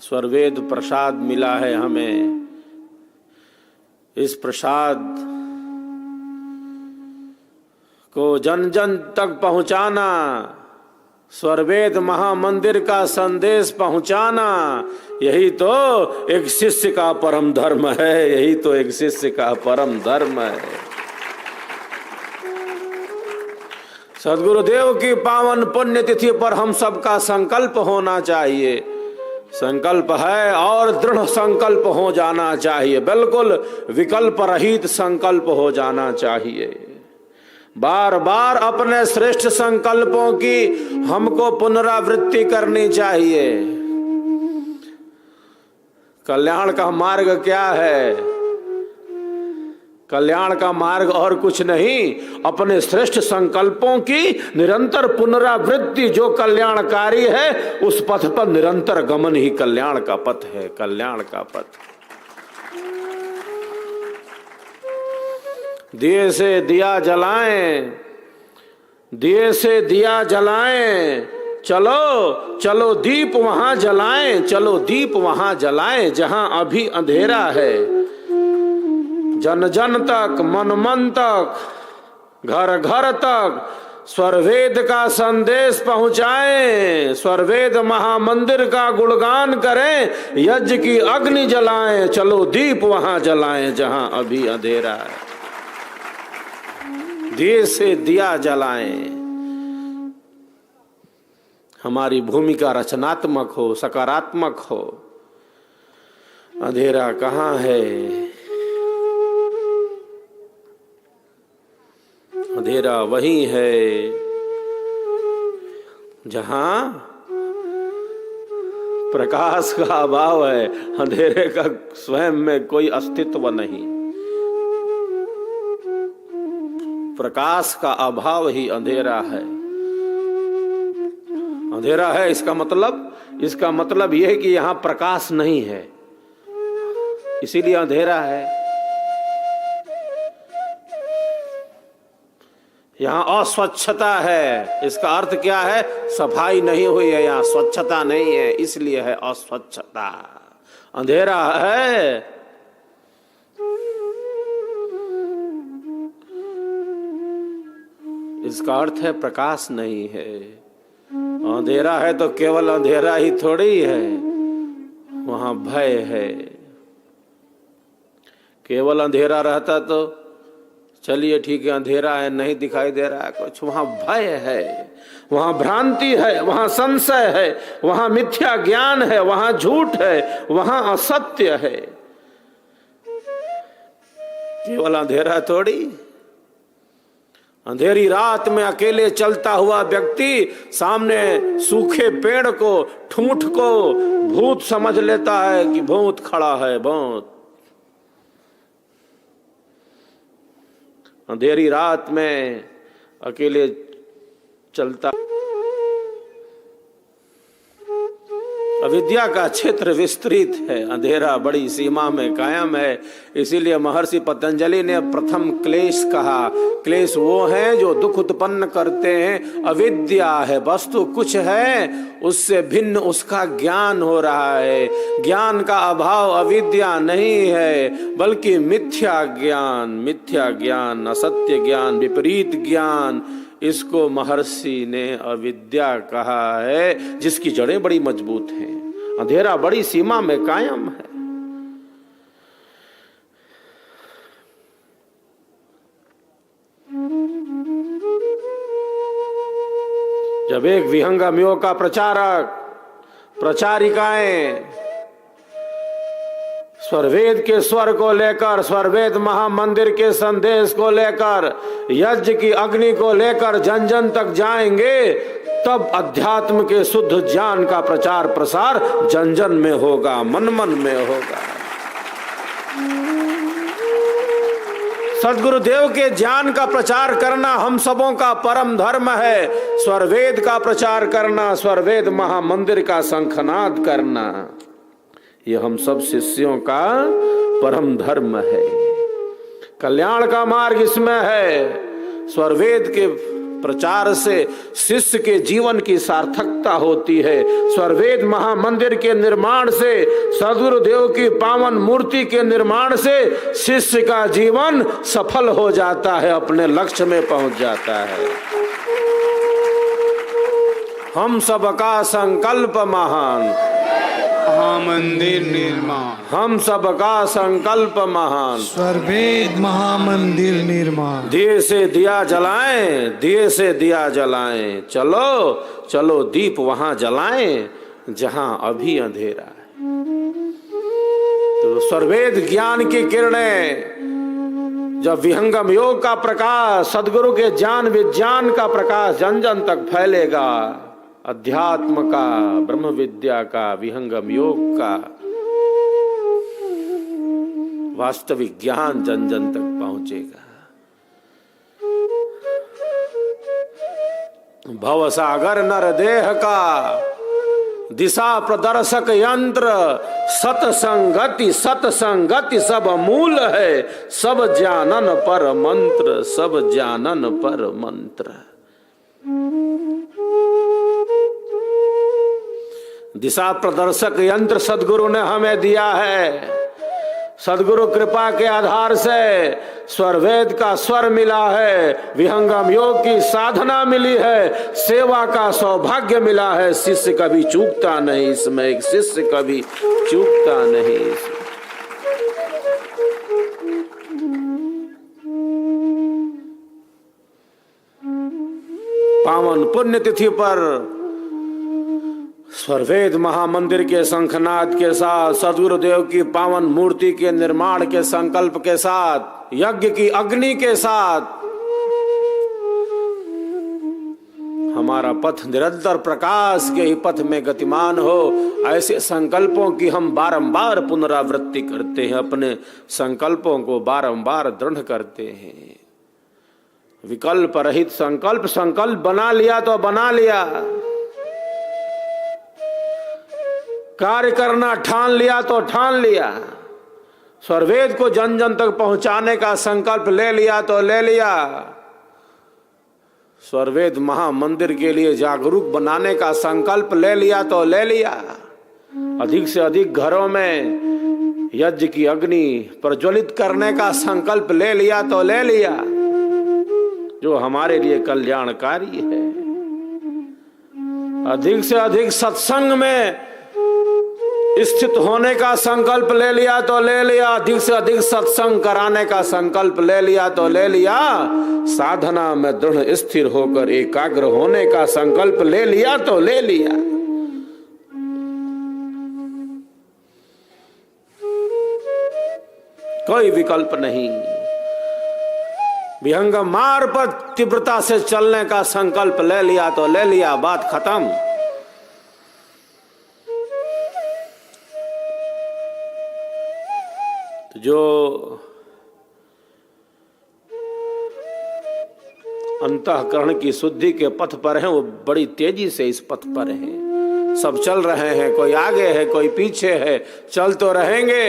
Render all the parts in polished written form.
स्वरवेद प्रसाद मिला है हमें। इस प्रसाद को जन जन तक पहुंचाना, स्वरवेद महामंदिर का संदेश पहुंचाना, यही तो एक शिष्य का परम धर्म है। यही तो एक शिष्य का परम धर्म है। सद्गुरुदेव की पावन पुण्य तिथि पर हम सबका संकल्प होना चाहिए। संकल्प है और दृढ़ संकल्प हो जाना चाहिए, बिल्कुल विकल्प रहित संकल्प हो जाना चाहिए। बार बार अपने श्रेष्ठ संकल्पों की हमको पुनरावृत्ति करनी चाहिए। कल्याण का मार्ग क्या है? कल्याण का मार्ग और कुछ नहीं, अपने श्रेष्ठ संकल्पों की निरंतर पुनरावृत्ति जो कल्याणकारी है, उस पथ पर निरंतर गमन ही कल्याण का पथ है। कल्याण का पथ। दिए से दिया जलाएं, दिए से दिया जलाएं, चलो चलो दीप वहां जलाएं, चलो दीप वहां जलाएं जहां अभी अंधेरा है। जन जन तक, मन मन तक, घर घर तक स्वरवेद का संदेश पहुंचाएं। स्वरवेद महामंदिर का गुणगान करें, यज्ञ की अग्नि जलाएं, चलो दीप वहां जलाएं जहां अभी अंधेरा है। दिए से दिया जलाएं। हमारी भूमिका रचनात्मक हो, सकारात्मक हो। अंधेरा कहाँ है? अंधेरा वही है जहां प्रकाश का अभाव है। अंधेरे का स्वयं में कोई अस्तित्व नहीं। प्रकाश का अभाव ही अंधेरा है। अंधेरा है इसका मतलब यह है कि यहां प्रकाश नहीं है, इसीलिए अंधेरा है। यहां अस्वच्छता है, इसका अर्थ क्या है? सफाई नहीं हुई है, यहां स्वच्छता नहीं है, इसलिए है अस्वच्छता। अंधेरा है। इसका अर्थ है प्रकाश नहीं है। अंधेरा है तो केवल अंधेरा ही थोड़ी है, वहां भय है। केवल अंधेरा रहता तो चलिए ठीक है, अंधेरा है, नहीं दिखाई दे रहा है कुछ, वहां भय है, वहां भ्रांति है, वहां संशय है, वहां मिथ्या ज्ञान है, वहां झूठ है, वहां असत्य है। केवल अंधेरा थोड़ी। अंधेरी रात में अकेले चलता हुआ व्यक्ति सामने सूखे पेड़ को, ठूंठ को भूत समझ लेता है कि भूत खड़ा है, भूत। अंधेरी रात में अकेले चलता। अविद्या का क्षेत्र विस्तृत है, अंधेरा बड़ी सीमा में कायम है। इसीलिए महर्षि पतंजलि ने प्रथम क्लेश कहा। क्लेश वो है जो दुख उत्पन्न करते हैं, अविद्या है। वस्तु कुछ है, उससे भिन्न उसका ज्ञान हो रहा है। ज्ञान का अभाव अविद्या नहीं है, बल्कि मिथ्या ज्ञान, असत्य ज्ञान, विपरीत ज्ञान, इसको महर्षि ने अविद्या कहा है, जिसकी जड़ें बड़ी मजबूत हैं। अंधेरा बड़ी सीमा में कायम है। जब एक विहंगम योग का प्रचारक, प्रचारिकाएं स्वरवेद के स्वर को लेकर, स्वरवेद महामंदिर के संदेश को लेकर, यज्ञ की अग्नि को लेकर जन जन तक जाएंगे, तब अध्यात्म के शुद्ध ज्ञान का प्रचार प्रसार जन जन में होगा, मन मन में होगा। सद्गुरुदेव के ज्ञान का प्रचार करना हम सबों का परम धर्म है। स्वरवेद का प्रचार करना, स्वरवेद महामंदिर का शंखनाद करना, ये हम सब शिष्यों का परम धर्म है। कल्याण का मार्ग इसमें है। स्वरवेद के प्रचार से शिष्य के जीवन की सार्थकता होती है। स्वरवेद महामंदिर के निर्माण से, सद्गुरुदेव की पावन मूर्ति के निर्माण से शिष्य का जीवन सफल हो जाता है, अपने लक्ष्य में पहुंच जाता है। हम सबका संकल्प महान, महामंदिर निर्माण। हम सबका संकल्प महान, स्वरवेद महामंदिर निर्माण। दिए से दिया जलाएं, दिए से दिया जलाएं, चलो चलो दीप वहां जलाएं जहां अभी अंधेरा है। तो स्वरवेद ज्ञान की किरणें, जब विहंगम योग का प्रकाश, सदगुरु के ज्ञान विज्ञान का प्रकाश जन जन तक फैलेगा, अध्यात्म का, ब्रह्म विद्या का, विहंगम योग का वास्तविक ज्ञान जन जन तक पहुंचेगा। भवसागर नर देह का दिशा प्रदर्शक यंत्र, सतसंगति सतसंगति सब मूल है, सब जानन पर मंत्र, सब जानन पर मंत्र। दिशा प्रदर्शक यंत्र सदगुरु ने हमें दिया है। सदगुरु कृपा के आधार से स्वरवेद का स्वर मिला है, विहंगम योग की साधना मिली है, सेवा का सौभाग्य मिला है। शिष्य कभी चूकता नहीं इसमें, एक शिष्य कभी चूकता नहीं इसमें। पावन पुण्यतिथि पर स्वरवेद महामंदिर के शंखनाद के साथ, सद्गुरुदेव की पावन मूर्ति के निर्माण के संकल्प के साथ, यज्ञ की अग्नि के साथ हमारा पथ निरंतर प्रकाश के ही पथ में गतिमान हो, ऐसे संकल्पों की हम बारंबार पुनरावृत्ति करते हैं, अपने संकल्पों को बारंबार दृढ़ करते हैं। विकल्प रहित संकल्प, संकल्प बना लिया तो बना लिया, कार्य करना ठान लिया तो ठान लिया, स्वरवेद को जन जन तक पहुंचाने का संकल्प ले लिया तो ले लिया, स्वरवेद महामंदिर के लिए जागरूक बनाने का संकल्प ले लिया तो ले लिया, अधिक से अधिक घरों में यज्ञ की अग्नि प्रज्वलित करने का संकल्प ले लिया तो ले लिया, जो हमारे लिए कल्याणकारी है। अधिक से अधिक सत्संग में स्थित होने का संकल्प ले लिया तो ले लिया, अधिक से अधिक सत्संग कराने का संकल्प ले लिया तो ले लिया, साधना में दृढ़ स्थिर होकर एकाग्र होने का संकल्प ले लिया तो ले लिया। कोई विकल्प नहीं। विहंगम मार्ग पर तीव्रता से चलने का संकल्प ले लिया तो ले लिया, बात खत्म। जो अंतःकरण की शुद्धि के पथ पर हैं, वो बड़ी तेजी से इस पथ पर हैं। सब चल रहे हैं, कोई आगे है कोई पीछे है, चल तो रहेंगे,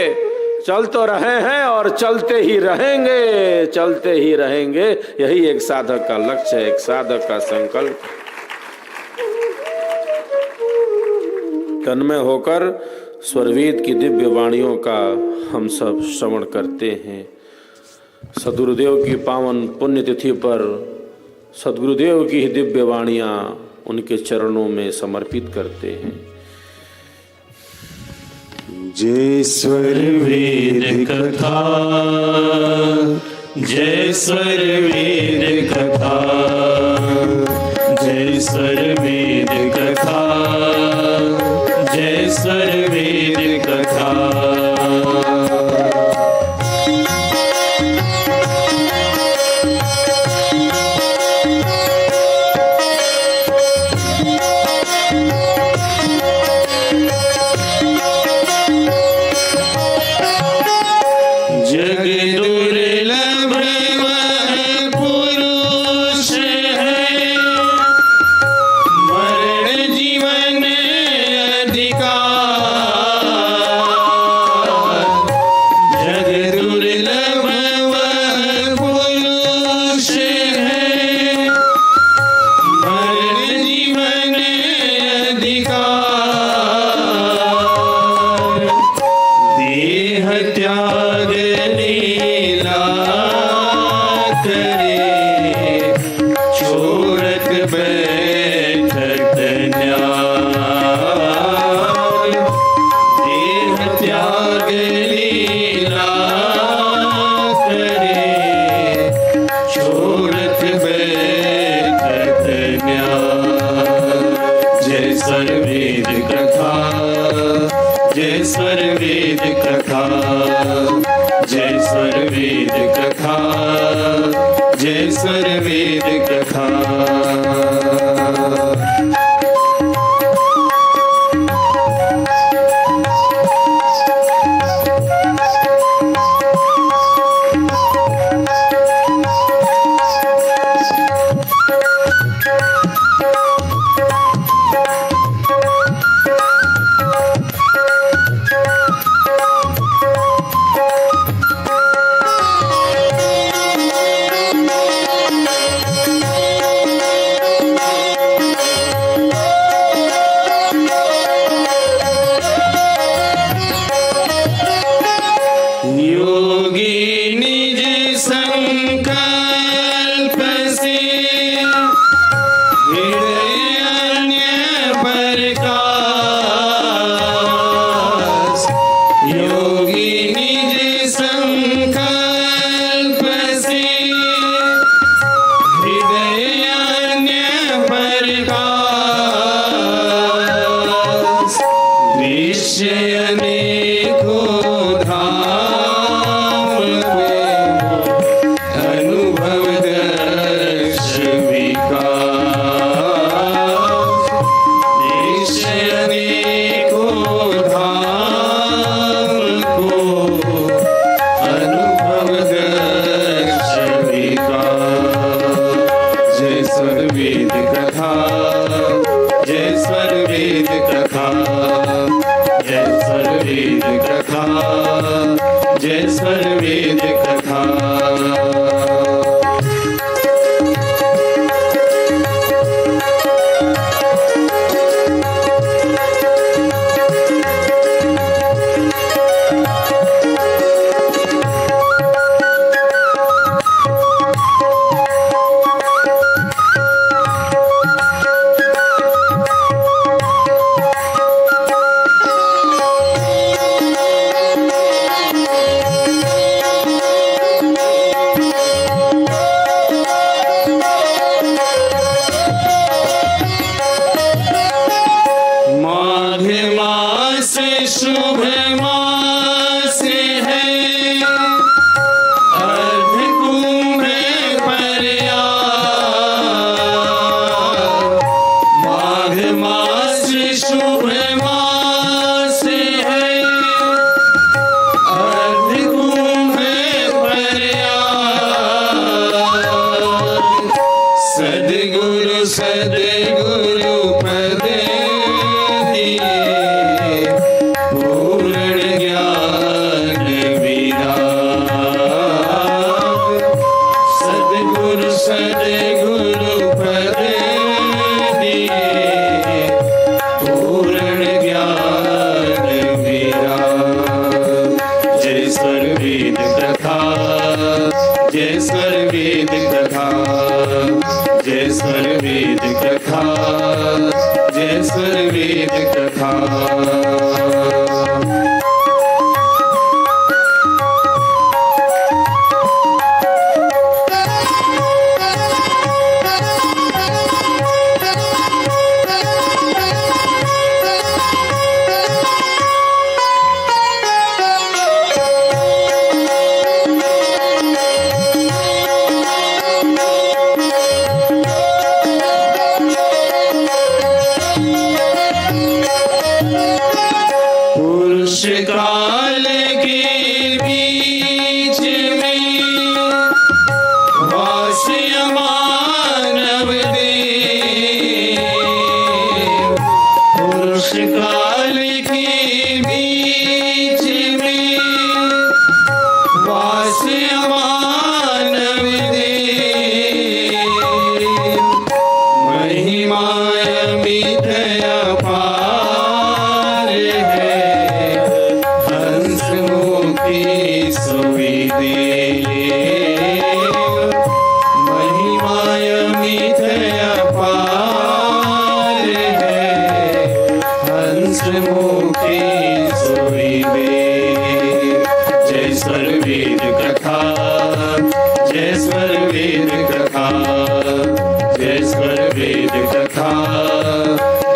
चल तो रहे हैं और चलते ही रहेंगे, चलते ही रहेंगे। यही एक साधक का लक्ष्य है, एक साधक का संकल्प। तन्मय होकर स्वरवेद की दिव्य वाणियों का हम सब श्रवण करते हैं। सद्गुरुदेव की पावन पुण्यतिथि पर सद्गुरुदेव की दिव्य वाणियां उनके चरणों में समर्पित करते हैं। जय स्वरवेद कथा, जय स्वरवेद कथा, जय स्वरवेद कथा, जय स्वरवेद कथा। जय स्वर वेद कथा, जय स्वर वेद कथा, जय स्वर वेद कथा।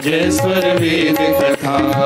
जय स्वर वेद कथा।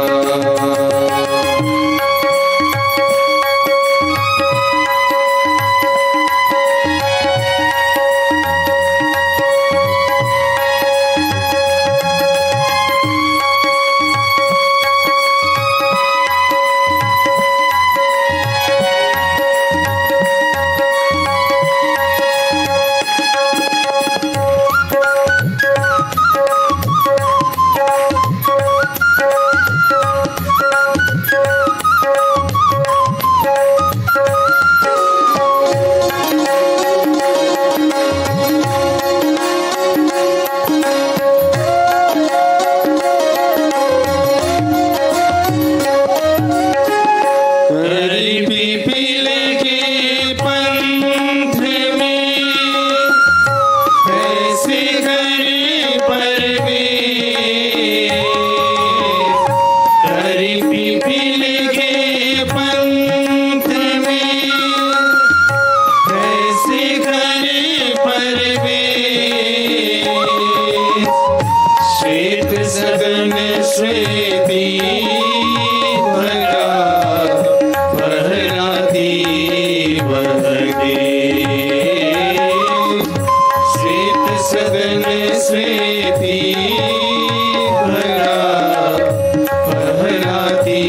जगराती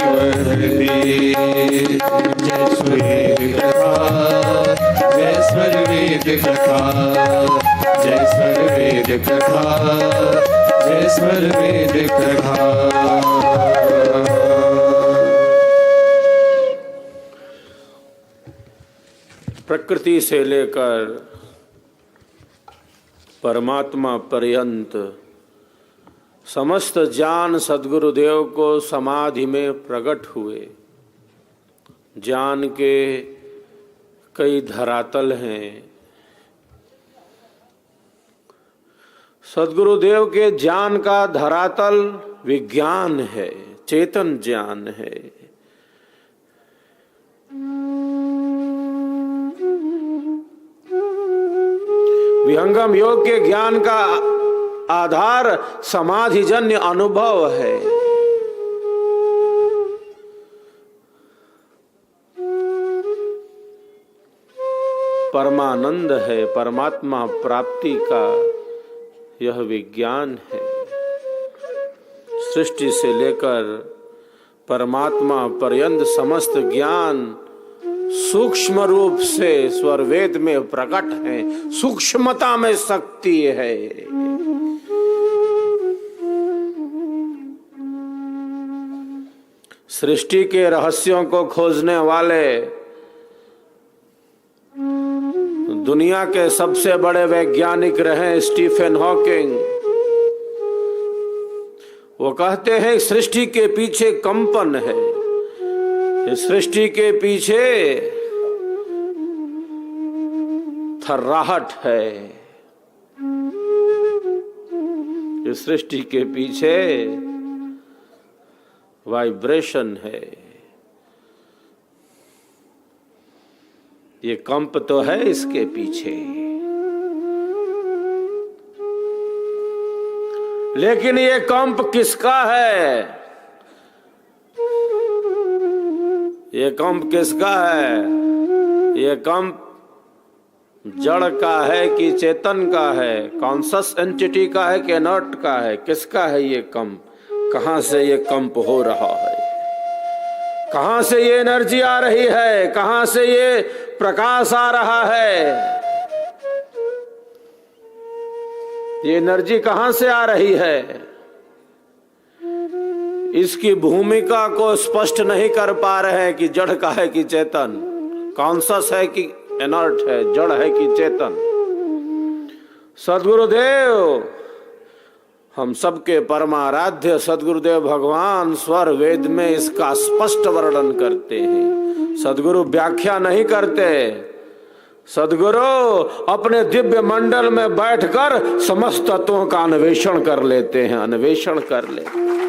वह दे। जय स्वर वेद कथा, जय स्वर वेद कथा, जय स्वर वेद कथा, जय स्वर वेद कथा। प्रकृति से लेकर परमात्मा पर्यंत समस्त ज्ञान सद्गुरुदेव को समाधि में प्रकट हुए। ज्ञान के कई धरातल हैं। सद्गुरुदेव के ज्ञान का धरातल विज्ञान है, चेतन ज्ञान है। विहंगम योग के ज्ञान का आधार समाधिजन्य अनुभव है। परमानंद है, परमात्मा प्राप्ति का यह विज्ञान है। सृष्टि से लेकर परमात्मा पर्यंत समस्त ज्ञान सूक्ष्म रूप से स्वरवेद में प्रकट है। सूक्ष्मता में शक्ति है। सृष्टि के रहस्यों को खोजने वाले दुनिया के सबसे बड़े वैज्ञानिक रहे स्टीफन हॉकिंग। वो कहते हैं सृष्टि के पीछे कंपन है, सृष्टि के पीछे थर्राहट है, इस सृष्टि के पीछे वाइब्रेशन है। ये कंप तो है इसके पीछे, लेकिन ये कंप किसका है? ये कंप किसका है? ये कंप जड़ का है कि चेतन का है? कॉन्शस एंटिटी का है कि इनर्ट का है? किसका है ये कंप? कहां से ये कंप हो रहा है? कहां से ये एनर्जी आ रही है? कहां से ये प्रकाश आ रहा है? ये एनर्जी कहां से आ रही है? इसकी भूमिका को स्पष्ट नहीं कर पा रहे हैं कि जड़ का है कि चेतन, कॉन्शस है कि इनर्ट है, जड़ है कि चेतन। सद्गुरुदेव, हम सबके परमाराध्य सद्गुरुदेव भगवान स्वर वेद में इसका स्पष्ट वर्णन करते हैं। सद्गुरु व्याख्या नहीं करते। सद्गुरु अपने दिव्य मंडल में बैठकर समस्त तत्वों का अन्वेषण कर लेते हैं, अन्वेषण कर लेते हैं।